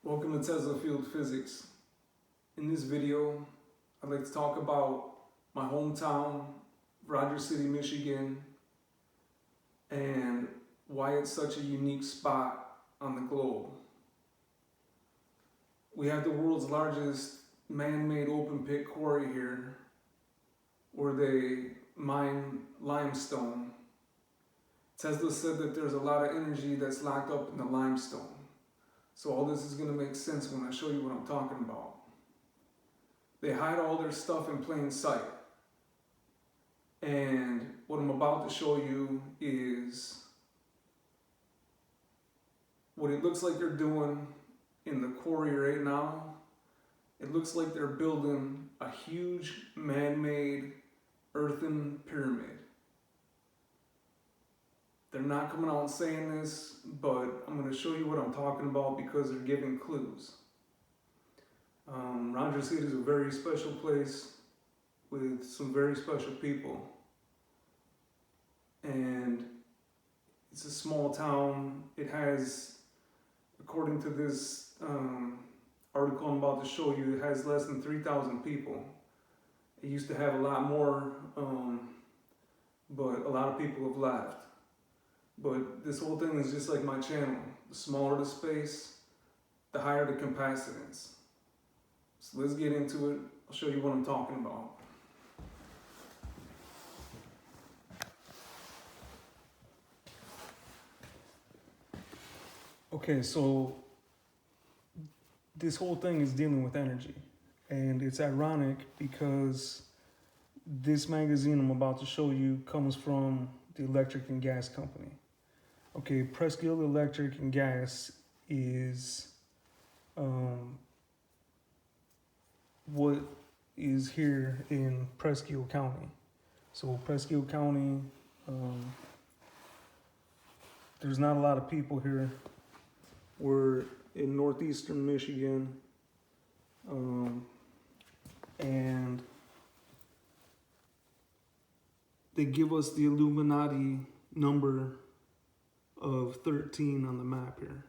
Welcome to Tesla Field Physics. In this video, I'd like to talk about my hometown, Rogers City, Michigan, and why it's such a unique spot on the globe. We have the world's largest man-made open pit quarry here, where they mine limestone. Tesla said that there's a lot of energy that's locked up in the limestone. So all this is going to make sense when I show you what I'm talking about. They hide all their stuff in plain sight. And what I'm about to show you is what it looks like they're doing in the quarry right now. It looks like they're building a huge man-made earthen pyramid. They're not coming out and saying this, but I'm going to show you what I'm talking about because they're giving clues. Rogers City is a very special place with some very special people. And it's a small town. It has, according to this article I'm about to show you, it has less than 3,000 people. It used to have a lot more, but a lot of people have left. But this whole thing is just like my channel. The smaller the space, the higher the capacitance. So let's get into it. I'll show you what I'm talking about. Okay, so this whole thing is dealing with energy. And it's ironic because this magazine I'm about to show you comes from the electric and gas company. Okay, Presque Isle Electric and Gas is what is here in Presque Isle County. So Presque Isle County, there's not a lot of people here. We're in northeastern Michigan, and they give us the Illuminati number of 13 on the map here.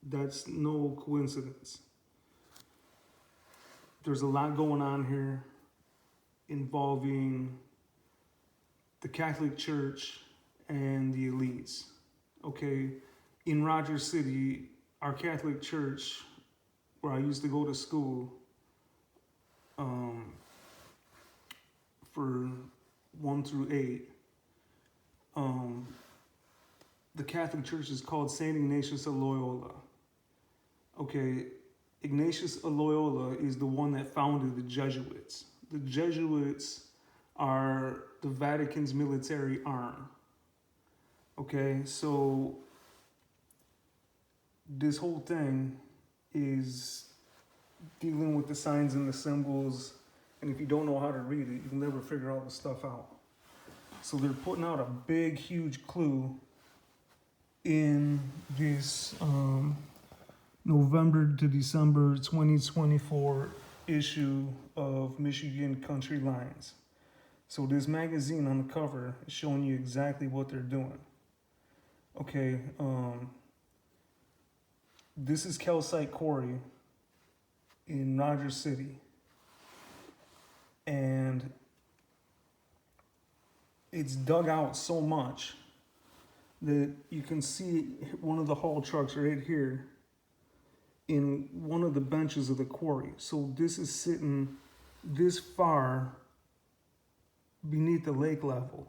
That's no coincidence. There's a lot going on here involving the Catholic Church and the elites. Okay, in Rogers City, our Catholic Church, where I used to go to school, for 1 through 8, the Catholic Church is called St. Ignatius of Loyola. Okay, Ignatius of Loyola is the one that founded the Jesuits. The Jesuits are the Vatican's military arm. Okay, so this whole thing is dealing with the signs and the symbols, and if you don't know how to read it, you'll never figure all the stuff out. So they're putting out a big, huge clue in this November to December 2024 issue of Michigan Country Lines. So this magazine on the cover is showing you exactly what they're doing. Okay, this is Calcite quarry in Rogers City, and it's dug out so much that you can see one of the haul trucks right here in one of the benches of the quarry. So this is sitting this far beneath the lake level.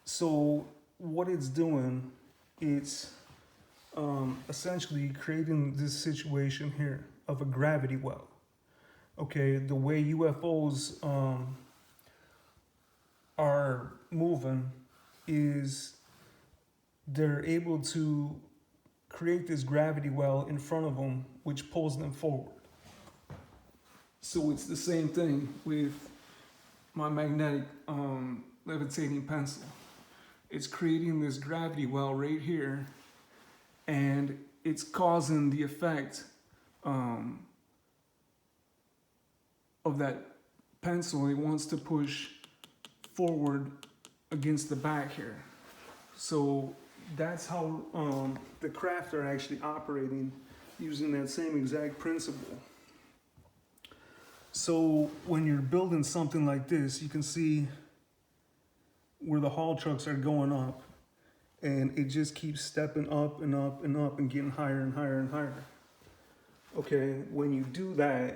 So what it's doing, it's essentially creating this situation here of a gravity well. Okay, the way UFOs are moving is they're able to create this gravity well in front of them, which pulls them forward. So it's the same thing with my magnetic levitating pencil. It's creating this gravity well right here, and it's causing the effect of that pencil. It wants to push forward against the back here. So that's how the craft are actually operating using that same exact principle. So when you're building something like this, you can see where the haul trucks are going up, and it just keeps stepping up and up and up and getting higher and higher and higher. Okay, when you do that,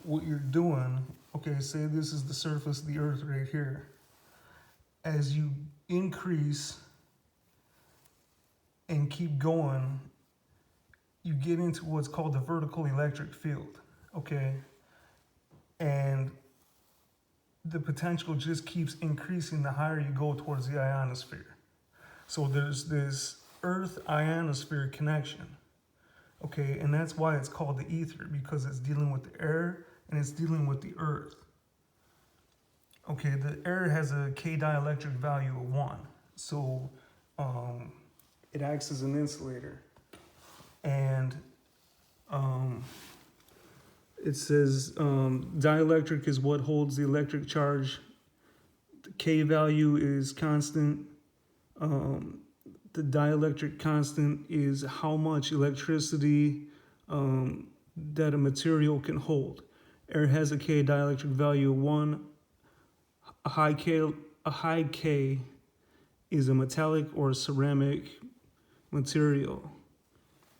what you're doing, okay, say this is the surface of the earth right here. As you increase and keep going, you get into what's called the vertical electric field, okay? And the potential just keeps increasing the higher you go towards the ionosphere. So there's this Earth ionosphere connection, okay? And that's why it's called the ether, because it's dealing with the air and it's dealing with the Earth. Okay, the air has a K dielectric value of 1. So it acts as an insulator. And it says dielectric is what holds the electric charge. The K value is constant. The dielectric constant is how much electricity that a material can hold. Air has a K dielectric value of 1. A high K is a metallic or ceramic material.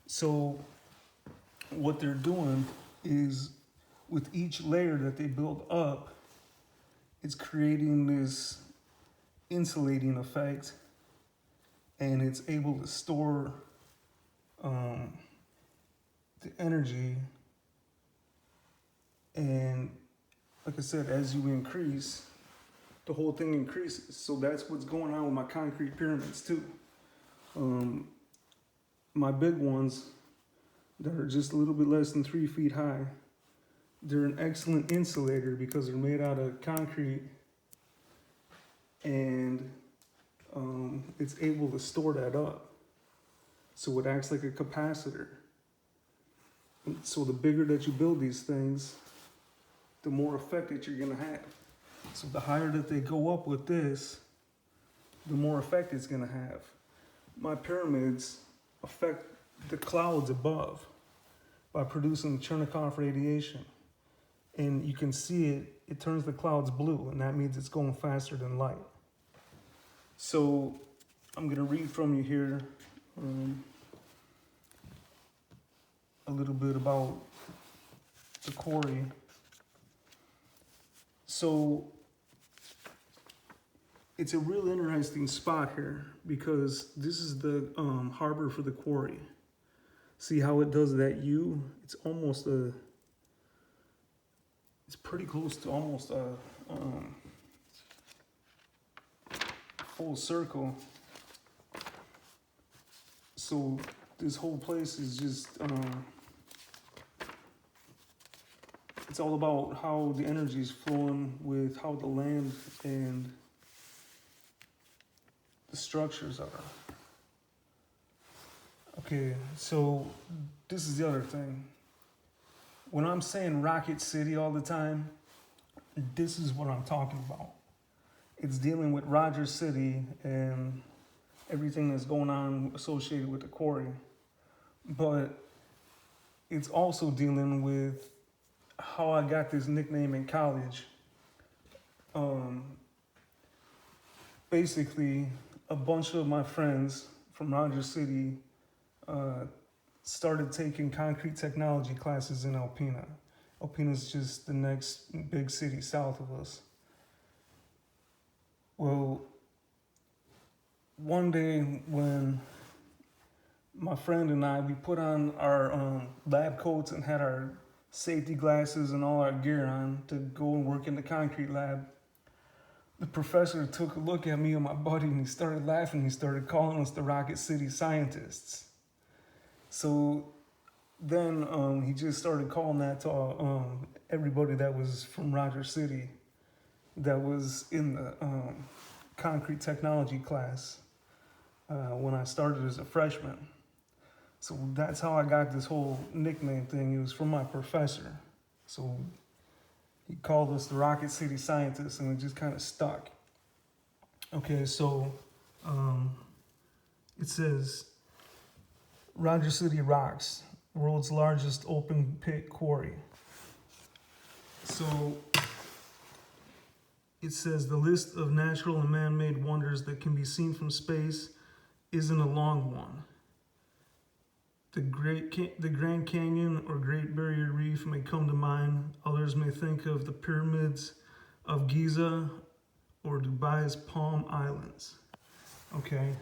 So what they're doing is with each layer that they build up, it's creating this insulating effect, and it's able to store the energy. And like I said, as you increase, the whole thing increases. So that's what's going on with my concrete pyramids too. My big ones that are just a little bit less than 3 feet high, they're an excellent insulator because they're made out of concrete, and it's able to store that up. So it acts like a capacitor. And so the bigger that you build these things, the more effect that you're gonna have. So the higher that they go up with this, the more effect it's gonna have. My pyramids affect the clouds above by producing Cherenkov radiation. And you can see it turns the clouds blue, and that means it's going faster than light. So I'm gonna read from you here a little bit about the quarry. So it's a real interesting spot here because this is the harbor for the quarry. See how it does that U? It's almost it's pretty close to almost a full circle. So this whole place is just, it's all about how the energy is flowing with how the land and the structures are. Okay, so this is the other thing. When I'm saying Rocket City all the time, this is what I'm talking about. It's dealing with Rogers City and everything that's going on associated with the quarry. But it's also dealing with how I got this nickname in college. Basically, a bunch of my friends from Rogers City started taking concrete technology classes in Alpena. Alpena is just the next big city south of us. Well, one day when my friend and I, we put on our lab coats and had our safety glasses and all our gear on to go and work in the concrete lab, the professor took a look at me and my buddy and he started laughing. He started calling us the Rocket City scientists. So then he just started calling that to everybody that was from Rogers City that was in the concrete technology class when I started as a freshman. So that's how I got this whole nickname thing. It was from my professor. So he called us the Rocket City scientists, and it just kind of stuck. Okay, so It says, Roger City rocks, world's largest open pit quarry. So it says the list of natural and man-made wonders that can be seen from space isn't a long one. The Grand Canyon or Great Barrier Reef may come to mind. Others may think of the pyramids of Giza or Dubai's Palm Islands. Okay?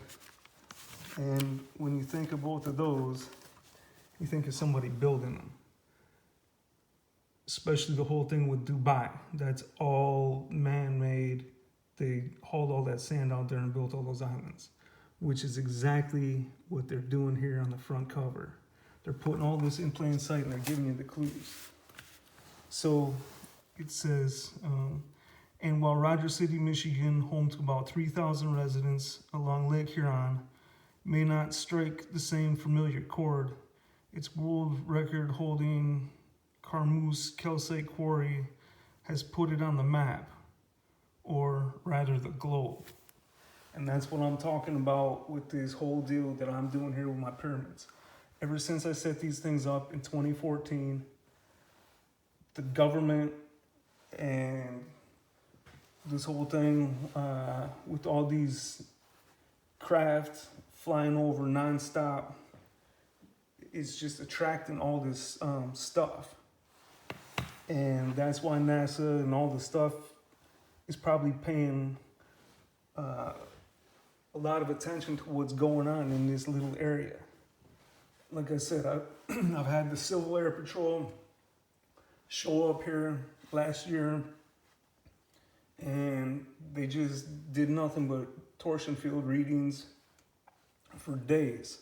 And when you think of both of those, you think of somebody building them. Especially the whole thing with Dubai. That's all man-made. They hauled all that sand out there and built all those islands, which is exactly what they're doing here on the front cover. They're putting all this in plain sight and they're giving you the clues. So it says, and while Roger City, Michigan, home to about 3,000 residents along Lake Huron, may not strike the same familiar chord, its world record holding Carmeuse Calcite quarry has put it on the map, or rather the globe. And that's what I'm talking about with this whole deal that I'm doing here with my pyramids. Ever since I set these things up in 2014, the government and this whole thing with all these craft flying over nonstop is just attracting all this stuff. And that's why NASA and all the stuff is probably paying a lot of attention to what's going on in this little area. Like I said, I've had the Civil Air Patrol show up here last year, and they just did nothing but torsion field readings for days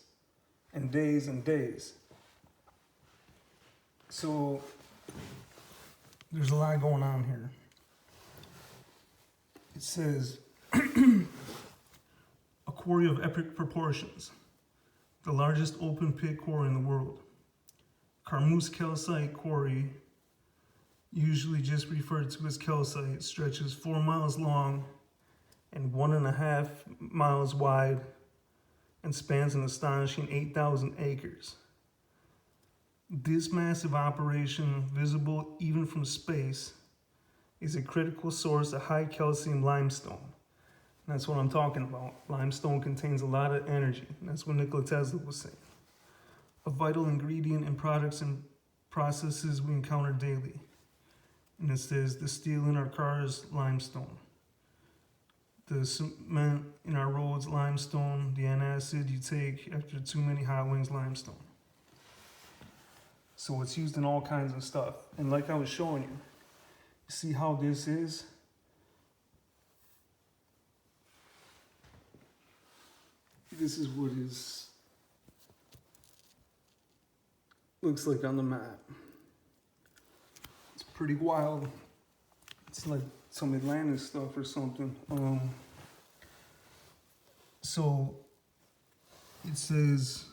and days and days. So there's a lot going on here. It says, a quarry of epic proportions, the largest open pit quarry in the world. Carmeuse Calcite quarry, usually just referred to as calcite, stretches 4 miles long and 1.5 miles wide and spans an astonishing 8,000 acres. This massive operation, visible even from space, is a critical source of high calcium limestone. And that's what I'm talking about. Limestone contains a lot of energy. And that's what Nikola Tesla was saying. A vital ingredient in products and processes we encounter daily. And it says the steel in our cars, limestone. The cement in our roads, limestone. The antacid you take after too many hot wings, limestone. So it's used in all kinds of stuff. And like I was showing you, see how this is? This is what it looks like on the map. It's pretty wild. It's like some Atlantis stuff or something. So it says,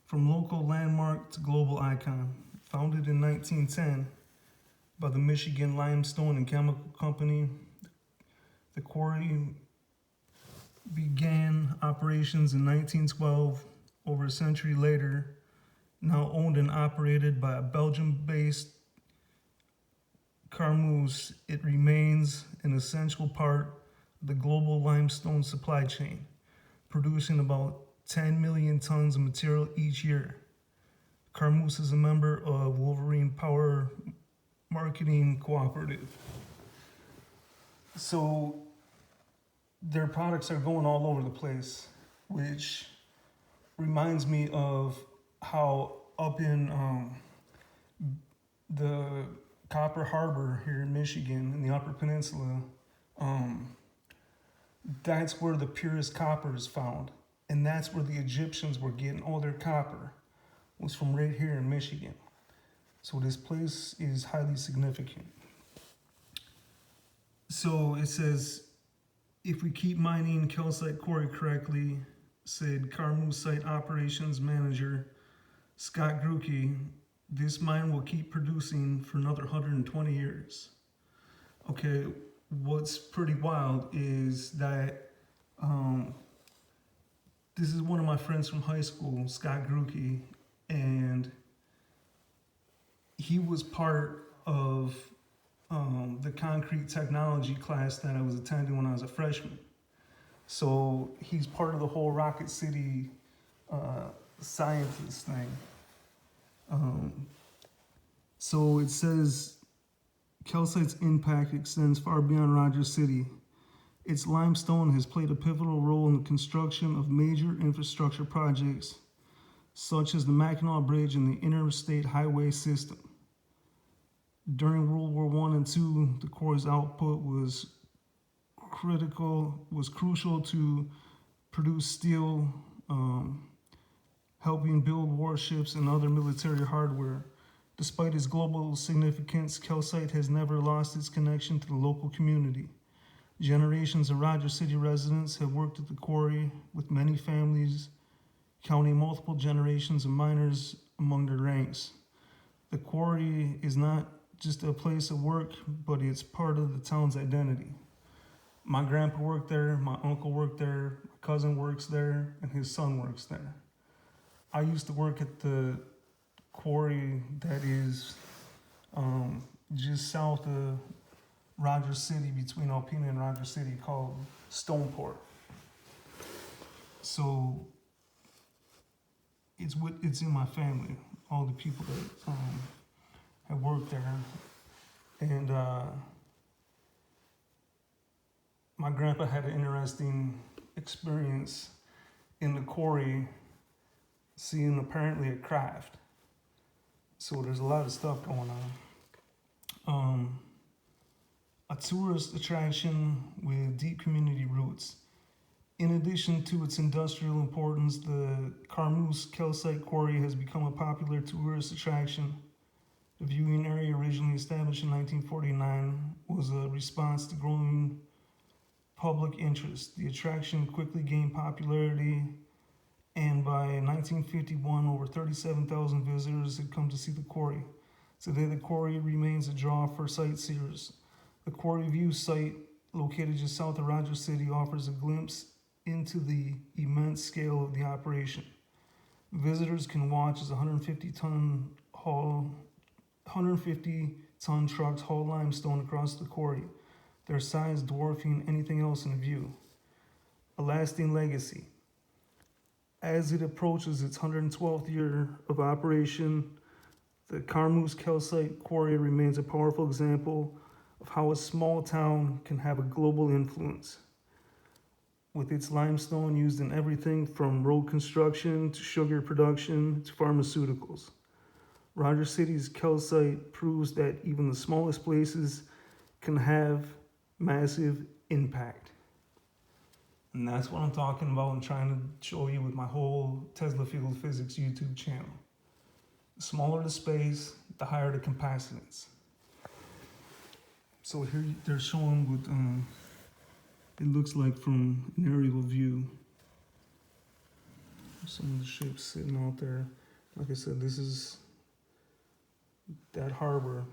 from local landmark to global icon, founded in 1910 by the Michigan Limestone and Chemical Company, the quarry began operations in 1912. Over a century later, now owned and operated by a Belgium-based Carmeuse, it remains an essential part of the global limestone supply chain, producing about 10 million tons of material each year. Carmeuse is a member of Wolverine Power Marketing Cooperative. So their products are going all over the place, which reminds me of how up in the Copper Harbor here in Michigan, in the Upper Peninsula, that's where the purest copper is found. And that's where the Egyptians were getting all their copper, was from right here in Michigan. So this place is highly significant. So it says, if we keep mining calcite quarry correctly, said Carmeuse site operations manager Scott Gruke, this mine will keep producing for another 120 years. Okay, what's pretty wild is that This is one of my friends from high school, Scott Gruke, and he was part of the concrete technology class that I was attending when I was a freshman. So he's part of the whole Rocket City scientist thing. So it says Calcite's impact extends far beyond Rogers City. Its limestone has played a pivotal role in the construction of major infrastructure projects, such as the Mackinac Bridge and the interstate highway system. During World War I and II, the quarry's output was crucial to produce steel, helping build warships and other military hardware. Despite its global significance, Calcite has never lost its connection to the local community. Generations of Rogers City residents have worked at the quarry, with many families counting multiple generations of miners among their ranks. The quarry is not just a place of work, but it's part of the town's identity. My grandpa worked there, my uncle worked there, my cousin works there, and his son works there. I used to work at the quarry that is just south of Rogers City, between Alpena and Rogers City, called Stoneport. So it's in my family, all the people that have worked there. And my grandpa had an interesting experience in the quarry, seeing apparently a craft. So there's a lot of stuff going on. A tourist attraction with deep community roots. In addition to its industrial importance, the Carmoose Calcite Quarry has become a popular tourist attraction. The viewing area, originally established in 1949, was a response to growing public interest. The attraction quickly gained popularity, and by 1951, over 37,000 visitors had come to see the quarry. Today, the quarry remains a draw for sightseers. The Quarry View site, located just south of Rogers City, offers a glimpse into the immense scale of the operation. Visitors can watch as 150-ton trucks haul limestone across the quarry, their size dwarfing anything else in view. A lasting legacy. As it approaches its 112th year of operation, the Carmoose Calcite Quarry remains a powerful example of how a small town can have a global influence. With its limestone used in everything from road construction to sugar production to pharmaceuticals, Rogers City's calcite proves that even the smallest places can have massive impact. And that's what I'm talking about and trying to show you with my whole Tesla Field of Physics YouTube channel. The smaller the space, the higher the capacitance. So here they're showing what it looks like from an aerial view. Some of the ships sitting out there. Like I said, this is that harbor.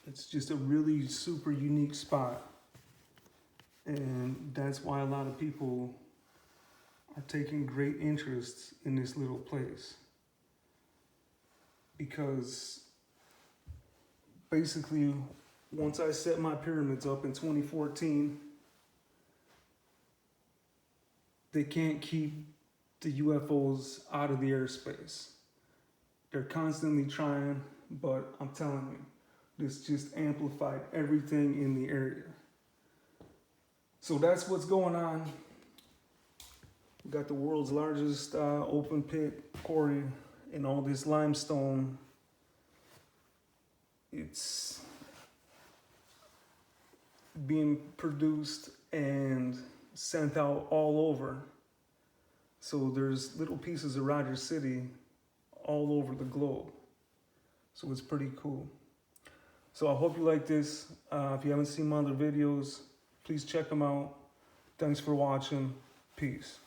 It's just a really super unique spot. And that's why a lot of people are taking great interest in this little place. Because basically, once I set my pyramids up in 2014, they can't keep the UFOs out of the airspace. They're constantly trying, but I'm telling you, this just amplified everything in the area. So that's what's going on. We got the world's largest open pit quarry and all this limestone. It's being produced and sent out all over. So there's little pieces of Rogers City all over the globe. So it's pretty cool. So I hope you like this. If you haven't seen my other videos, please check them out. Thanks for watching. Peace.